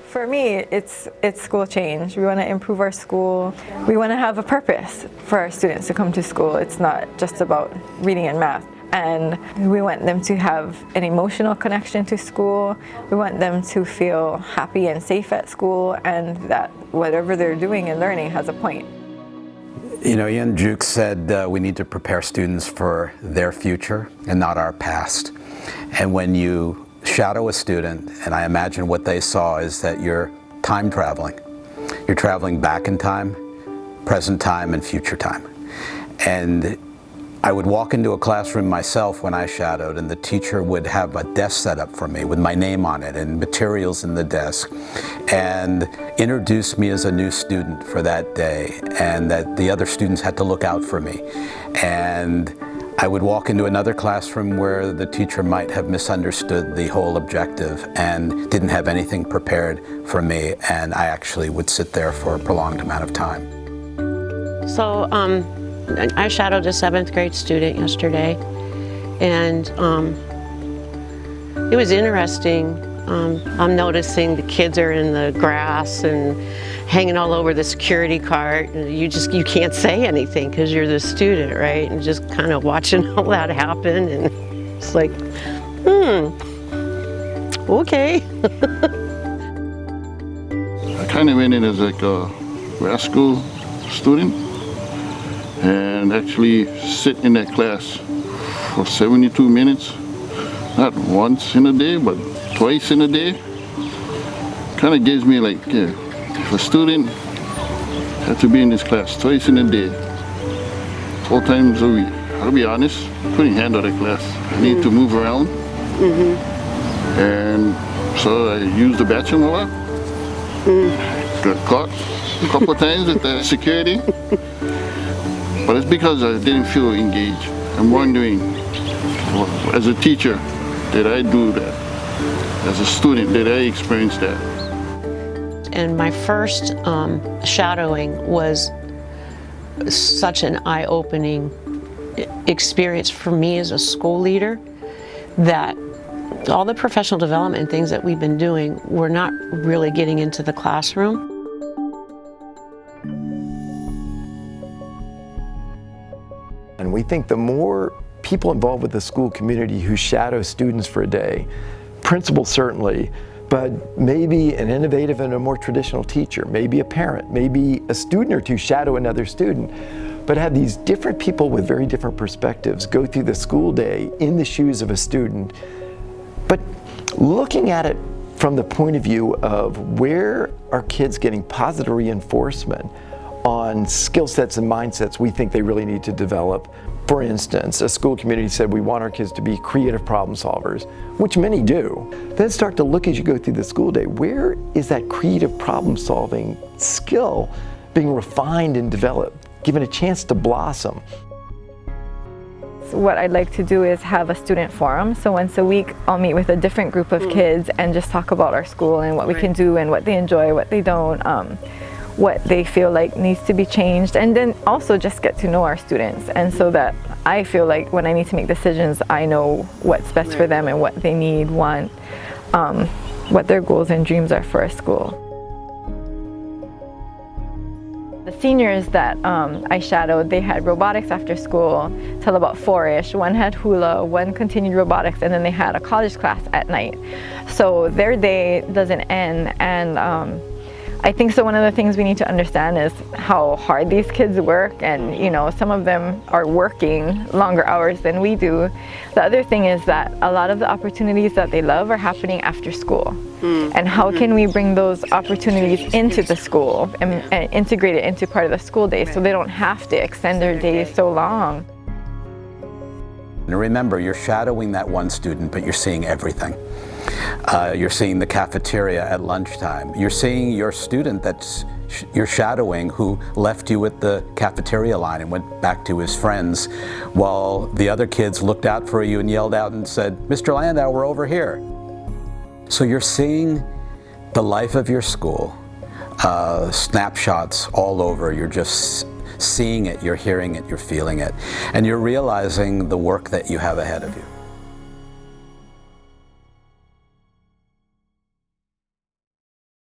For me, it's school change. We want to improve our school. We want to have a purpose for our students to come to school. It's not just about reading and math. And we want them to have an emotional connection to school. We want them to feel happy and safe at school, and that whatever they're doing and learning has a point. You know, Ian Juke said we need to prepare students for their future and not our past. And when you shadow a student, and I imagine what they saw is that you're time traveling. You're traveling back in time, present time, and future time. And I would walk into a classroom myself when I shadowed, and the teacher would have a desk set up for me with my name on it and materials in the desk, and introduce me as a new student for that day, and that the other students had to look out for me. And I would walk into another classroom where the teacher might have misunderstood the whole objective and didn't have anything prepared for me, and I actually would sit there for a prolonged amount of time. So I shadowed a 7th grade student yesterday, and it was interesting. I'm noticing the kids are in the grass and hanging all over the security cart, and you can't say anything because you're the student, right? And just kind of watching all that happen, and it's like, okay. I kind of went in as like a grad school student, and actually sit in that class for 72 minutes, not once in a day, but twice in a day. Kind of gives me like, yeah, if a student had to be in this class twice in a day, 4 times a week, I'll be honest, couldn't handle that class. I need to move around. And so I used the bathroom a lot. Got caught a couple of times with the security. But it's because I didn't feel engaged. I'm wondering, as a teacher, did I do that? As a student, did I experience that? And my first shadowing was such an eye-opening experience for me as a school leader, that all the professional development things that we've been doing, we're not really getting into the classroom. And we think the more people involved with the school community who shadow students for a day, principals certainly, but maybe an innovative and a more traditional teacher, maybe a parent, maybe a student or two shadow another student, but have these different people with very different perspectives go through the school day in the shoes of a student, but looking at it from the point of view of where are kids getting positive reinforcement on skill sets and mindsets we think they really need to develop. For instance, a school community said we want our kids to be creative problem solvers, which many do. Then start to look as you go through the school day, where is that creative problem solving skill being refined and developed, given a chance to blossom? What I'd like to do is have a student forum. So once a week I'll meet with a different group of kids and just talk about our school and what we can do and what they enjoy, what they don't, what they feel like needs to be changed, and then also just get to know our students, and so that I feel like when I need to make decisions, I know what's best for them and what they need, want, what their goals and dreams are for a school. The seniors that I shadowed, they had robotics after school till about 4-ish. One had hula, one continued robotics, and then they had a college class at night. So their day doesn't end, and I think so one of the things we need to understand is how hard these kids work, and you know, some of them are working longer hours than we do. The other thing is that a lot of the opportunities that they love are happening after school. And how can we bring those opportunities into the school and integrate it into part of the school day so they don't have to extend their days so long. And remember, you're shadowing that one student, but you're seeing everything. You're seeing the cafeteria at lunchtime. You're seeing your student you're shadowing who left you at the cafeteria line and went back to his friends, while the other kids looked out for you and yelled out and said, "Mr. Landau, we're over here." So you're seeing the life of your school, snapshots all over. You're just seeing it, you're hearing it, you're feeling it, and you're realizing the work that you have ahead of you.